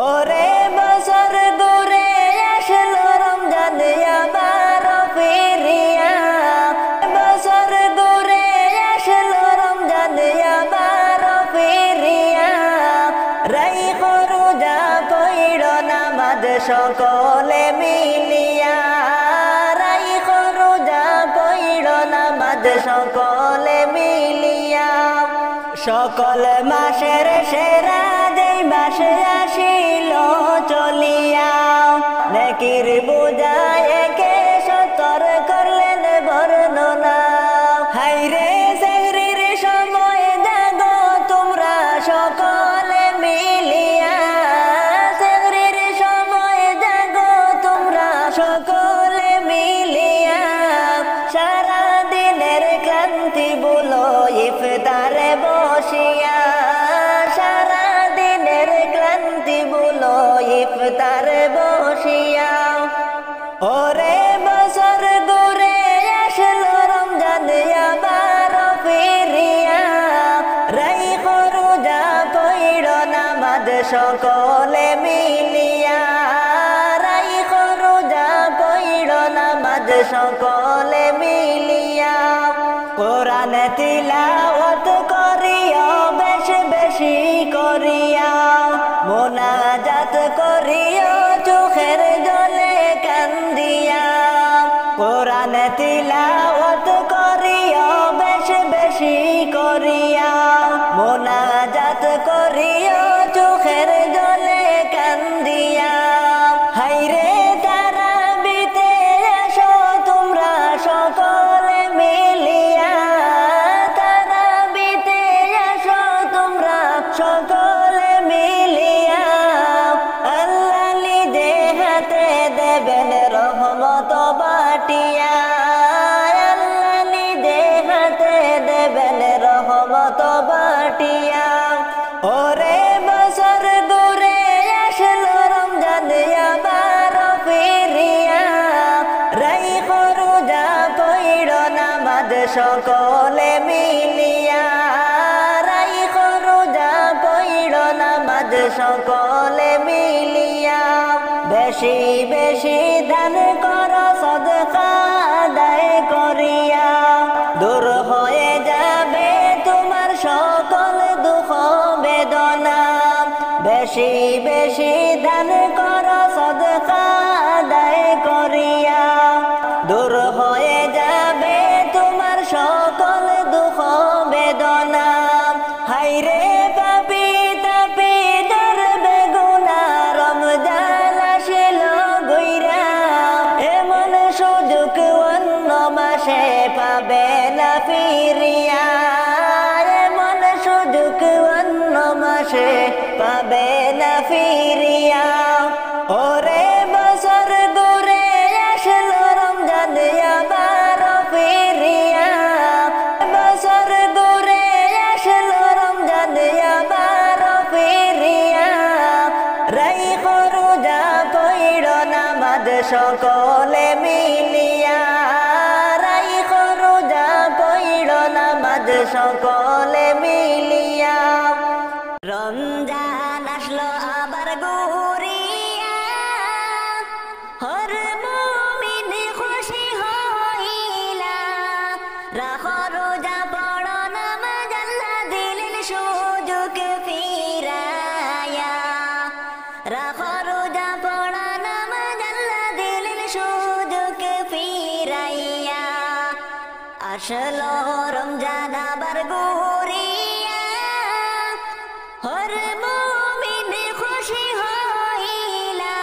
ওরে বছর ঘুরে আসলো রমজান আবার ফিরিয়া, বছর ঘুরে আসলো রমজান আবার ফিরিয়া, রাইখো রোজা পইড় নামাজ সকলে মিলিয়া, রাইখো রোজা পইড় নামাজ সকলে মিলিয়া। সকল মাসের সেরা যেই মাসে আসিল চলিয়া, নেকির বোঝায় একে সতর করলেন বর্ণনা। হাইরে সেহরির সময় জাগো তোমরা সকলে মিলিয়া, সেহরির সময় জাগো তোমরা সকলে মিলিয়া, সারা দিনের ক্লান্তি বলো ইফতারে বসিয়া, সারা দিনের ক্লান্তি বলো ইফতারে বসিয়া। ওরে বছর ঘুরে আসলো রমজান আবার ফিরিয়া, রাইখো রোজা পইড় নামাজ সকলে মিলিয়া, রাইখো রোজা পইড় নামাজ সকলে মিলিয়া। কোরআন তিলাওয়াত করিয়া বেশি বেশি করিয়া, মোনাজাত করিয়া চোখের জলে কান্দিয়া, কোরআন তিলাওয়াত করিয়া বেশি বেশি করিয়া, মোনাজাত করিয়া চোখের জলে কান্দিয়া। হাইরে তারাবিতে আসো তোমরা সকলে মিলিয়া, তারাবিতে আসো তোমরা সকলে মিলিয়া, আল্লাহ নিজে হাতে দেবেন রহমত বাটিয়া, আল্লাহ নিজে হাতে দেবেন রহমত বাটিয়া। ওরে বছর ঘুরে আসলো রমজান আবার ফিরিয়া, রাইখো রোজা পইড় নামাজ সকলে মিলিয়া, রাইখো রোজা পইড় নামাজ সকলে মিলিয়া। বেশি বেশি দান কর সদকা আদায় করিয়া, দূর হয়ে যাবে তোমার সকল দুঃখ বেদনা, বেশি বেশি দান কর সদকা আদায় করিয়া, দূর হয়ে যাবে তোমার সকল দুঃখ বেদনা। হাইরে পাপী তাপী ধরবে গুনাহ রমজান আসলো গইরা, এমন সুযোগ অন্য মাসে পাবে না ফিরিয়া, এমন সুযোগ অন্য মাসে পাবে না ফিরিয়া। ওরে বছর ঘুরে আসলো রমজান আবার ফিরিয়া, বছর ঘুরে আসলো রমজান আবার ফিরিয়া, রাইখো রোজা পইড় নামাজ সকলে মিলিয়া, রাইখো রোজা পইড় নামাজ সকলে মিলিয়া। রমজান আসলো আবার ঘুরিয়া, হর মুমিন খুশি হইলা, রাখো রোজা পড়ো নামাজ আল্লাহ দিলেন সুযোগ ফিরায়া, রাখো রোজা পড়ো নামাজ আল্লাহ দিলেন সুযোগ ফিরাইয়া। আসলো রমজান আবার ঘুরিয়া, হর মুমিন খুশি হইলা,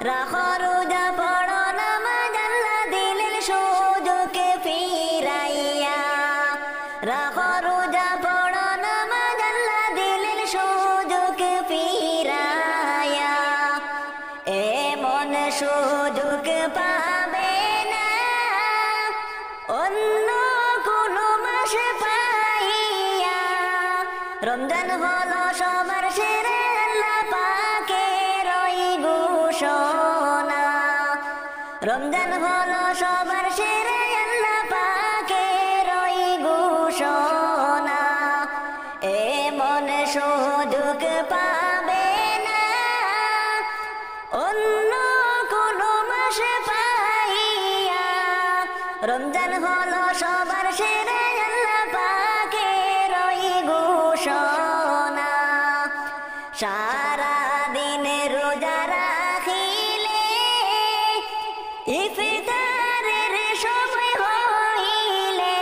রাখো রোজা পড়ো নামাজ আল্লাহ দিলেন সুযোগ ফিরাইয়া, রাখো রোজা পড়ো নামাজ আল্লাহ দিলেন সুযোগ ফিরাইয়া। এমন সুযোগ পাবে না অন্য কোনো মাসে পাইয়া, রমজান হলো সবার সেরা আল্লাহ পাকের ওই ঘোষণা, রমজান হলো সবার সেরা আল্লাহ পাকের ওই ঘোষণা। এমন সুযোগ পাবে না মাস পাইয়া রমজান হলো সবার সেরা আল্লাহ পাকের ওই ঘোষণা সারা দিন রোজা রাখিলে ইফতারের সময় হইলে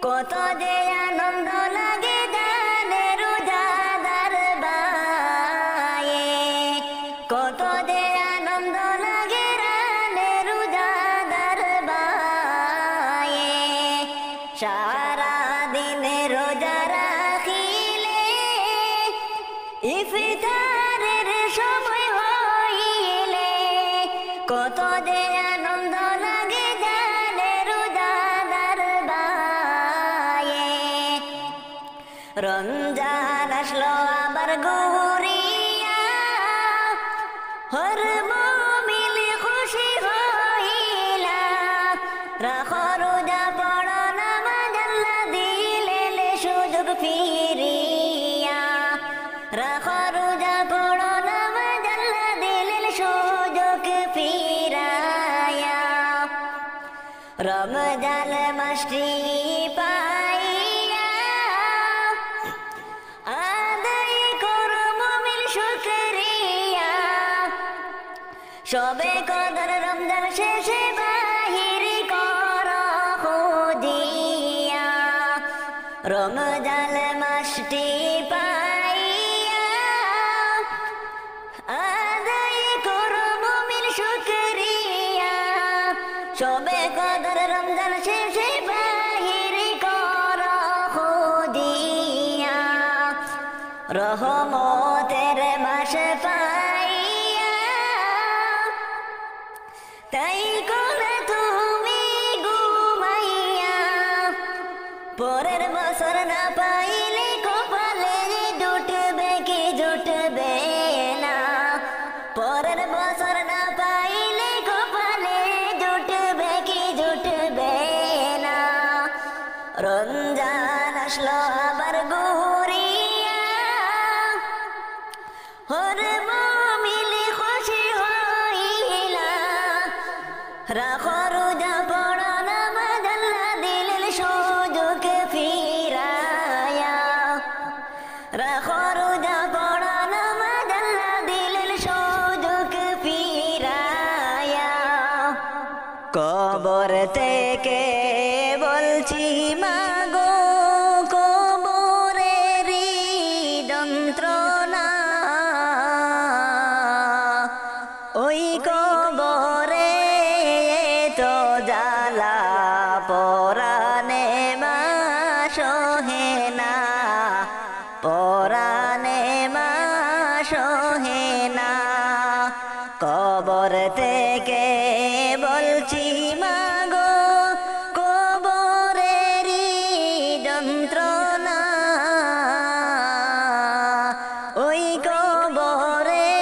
কত যে আনন্দ লাগে জানে রোজাদার বায়ে কত যে আনন্দ লাগে রানে রোজাদার বায়ে সারা দিন রোজা রাখিলে ইফতারের সময় হইলে কত যে আনন্দ লাগে জানে রোজাদার বায়ে রমজান আসলো আবার ঘুরিয়া হর মুমিন খুশি হইলা রাখো রোজা পড়ো নামাজ আল্লাহ দিলেন সুযোগ ফিরিয়া রাখো রোজা পড়ো নামাজ আল্লাহ দিলেন সুযোগ ফিরায়া রমজান মাসটি পাইয়া আদায় করো মুমিন শুকরিয়া সবে কদর রমজান শেষে বাহির করো খুঁজিয়া রমজান মাসটি পাইয়া আদায় করো মুমিন শুকরিয়া সবে কদর রমজান শেষে বাহির করো খুঁজিয়া রহমতের মাস পাইয়া তাই করে তুমি ঘুমাইয়া পরের বছর না পাইলে কপালে জুটবে কি জুটবে না পরের বছর না পাইলে কপালে জুটবে কি জুটবে না রমজান আসলো আবার ঘুরিয়া হর মুমিন খুশি হইলা রাখো রোজা পড়ো নামাজ আল্লাহ দিলেন সুযোগ ফিরায়া রাখো রোজা পড়ো নামাজ আল্লাহ দিলেন সুযোগ ফিরায়া কবর থেকে বলছি মাগো কবরেরই যন্ত্রণা ওই কবরে তো জ্বালা পরাণে মা সহে না পরাণে মা সহে না কবর থেকে বলছি মাগো কবরেরই যন্ত্রণা ওই কবরে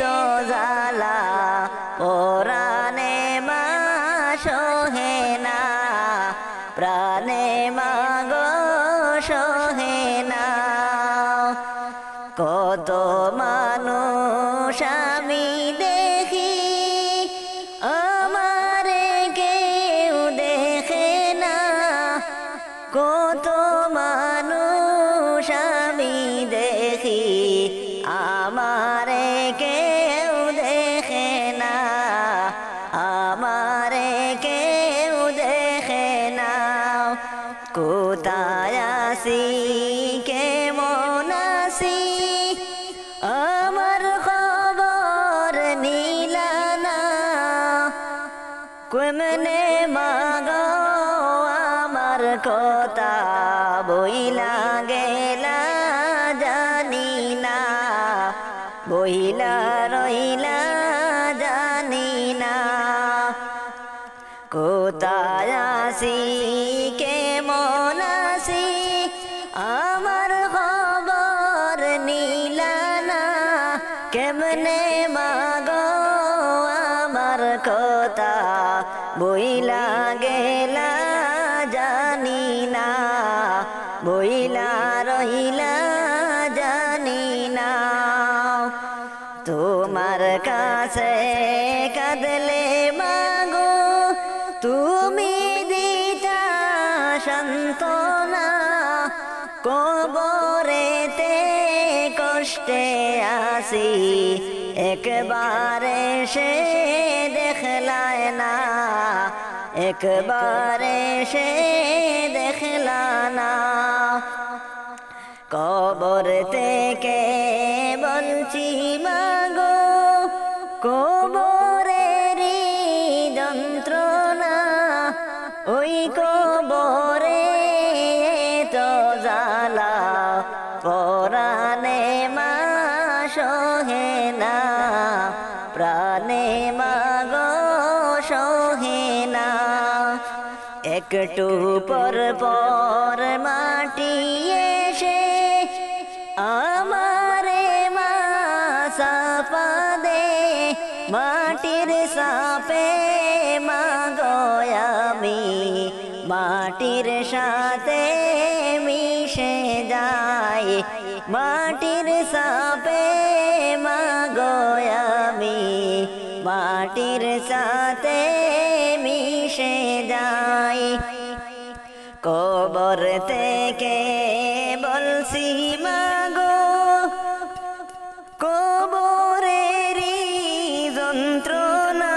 তো জ্বালা পরাণে মা সহে না প্রাণে মাগো সহে না কত মানুষ আমি দেখি আমারে কেউ দেখে না কত মানুষ আমি দেখি আমারে কেউ দেখে না আমারে কেউ দেখে না কোথায় আসি কেমন আসি আমার খবর নিলানা কেমনে মাগো আমার কথা বইলা গেলা জানি না বইলা রইলা জানি না কোথায় আসি কেমন আসি আমার খবর নিলানা কেমনে মাগো আমার কথা বইলা গেলা জানি না বইলা রইলা জানি না তোমার কাছে কাঁদলে মাগো তুমি দিতা সান্ত্বনা, কবরেতে কষ্টে আসি একবারে সে দেখলায় না, একবারে সে দেখলা না। কবর থেকে বলছি মাগো কবরেরই যন্ত্রণা, ওই কবরে তো জ্বালা পরাণে মা সহে না, প্রাণে মাগো সহে না। একটু পর পর মাটি এসে আমারে মা সাপা দে, মাটির সাপে মাগো আমি মাটির সাথে মিশে যাই, মাটির সাপে মাগো আমি মাটির সাথে মিশে যাই। কবর থেকে বলছি মাগো কবরেরই যন্ত্রণা,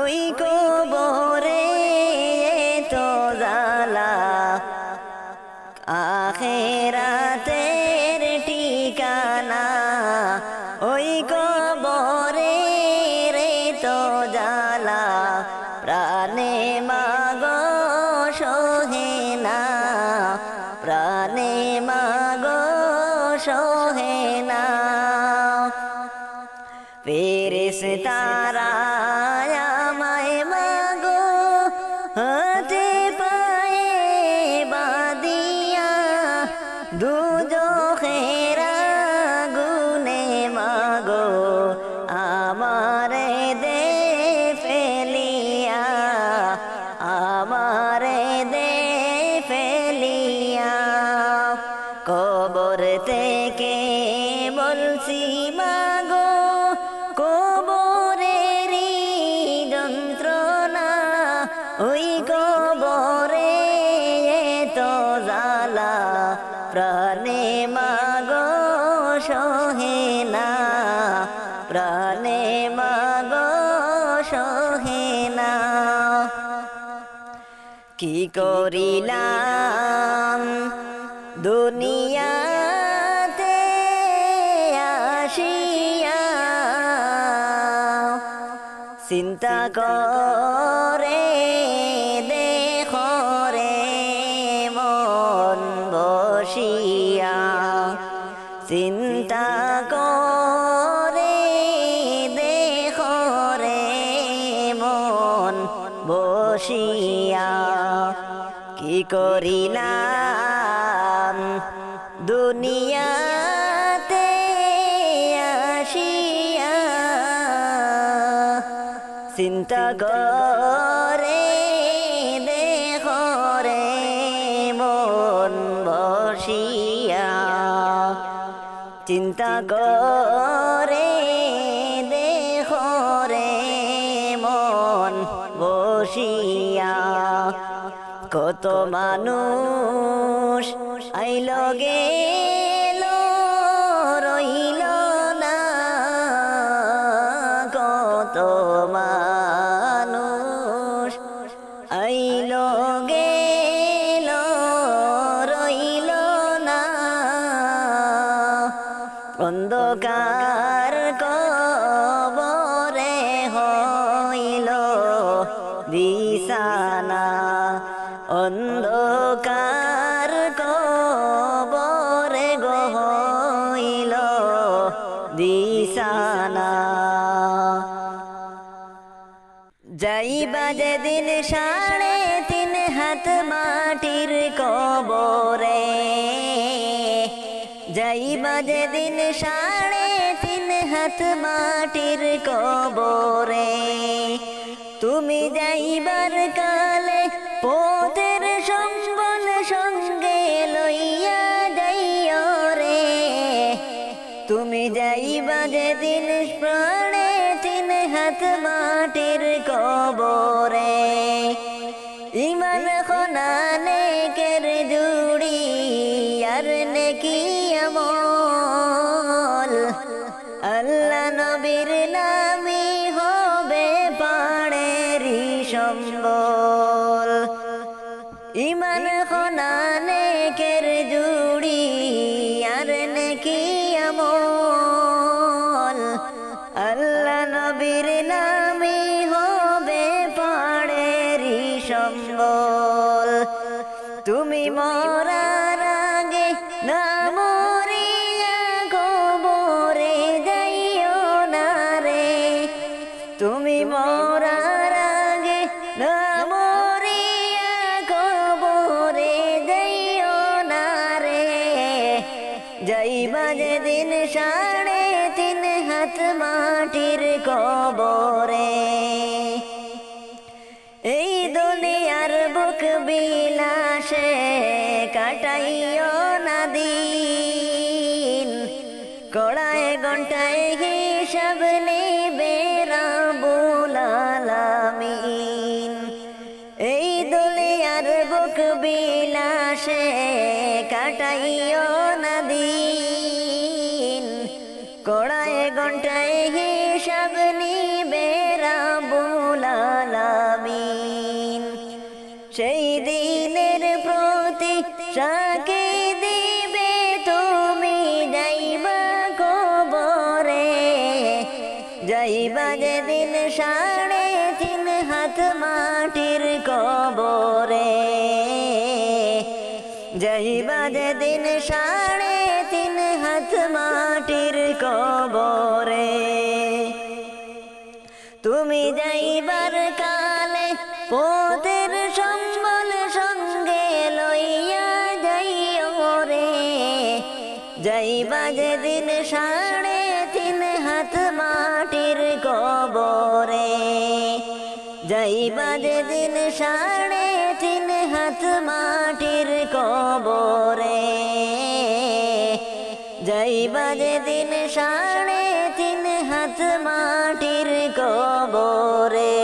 ওই কবরে তো জ্বালা আখিরাতের ঠিকানা, ওই কবরে রে তো জ্বালা প্রাণে মাগো সহে না, প্রাণে মাগো সহে না। ফেরেশতারা আমায় মাগো হাতে পায়ে বাঁধিয়া দুজখের আগুনে মাগো আমারে দে ফেলিয়া, আমারে দে ফেলিয়া। কবর থেকে বলছি মাগো কবরেরই যন্ত্রণা, ওই কবরে তো জ্বালা প্রাণে মাগো সহে না, প্রাণে মাগো সহে না। কি করিলাম দুনিয়াতে আসিয়া, চিন্তা করে দেখো রে মন বসিয়া, চিন্তা করে দেখো রে মন বসিয়া। কি করিলাম দুনিয়াতে আসিয়া, চিন্তা করে দেখো রে মন বসিয়া, চিন্তা করে দেখো রে মন বসিয়া। কত মানুষ আইলো গেল রইল না, কত মানুষ আইলো গেল রইল না, অন্ধকার কবরে হইল বিছানা, অন্ধকার কবরে গো হইল বিছানা। যাইবা যেদিন 3.5 হাত মাটির কবরে, যাইবা যেদিন 3.5 হাত মাটির কবরে, তুমি যাইবার কালে পথের সম্বল সঙ্গে লইয়া যাইও রে, তুমি যাইবা যেদিন প্রাণে তিন হাত মাটির কবরে ইমান খনানে কের জুড়ি আর নেকি আমল আল্লাহ নবীর নামে হবে পাড়েরি সম্বল ইমান খনানে কের জুড়ি আর নেকি আমল আল্লাহ নবীর নামে হবে পাড়েরি সম্বল তুমি মরার আগে না মরিয়া কবরে যাইও না রে তুমি মরার আগে না মরিয়া কবরে যাইও না রে যাইবা যেদিন 3.5 হাত মাটির কবরে এই দুনিয়ার বুক বিলাসে কাটাইও না দিন কড়ায় ঘন্টায় হিসাব নেবে রাব্বুল আলামিন এই দুনিয়ার বুক বিলাসে কাটাইও না দিন কড়ায় ঘন্টায় হিসাব নেবে রাব্বুল আলামিন সেই দিনের প্রতি সাকে দিবে তুমি যাইবা কবরে যাইবা যেদিন 3.5 হাত মাটির কবরে যাইবা যেদিন 3.5 হাত মাটির কবরে তুমি যাইবার কালে পথের সম্বল সঙ্গে লইয়া যাইও রে যাইবা যেদিন 3.5 হাত মাটির কবরে যাইবা যেদিন 3.5 হাত মাটির কবরে যাইবা যেদিন 3.5 হাত মাটির কবরে।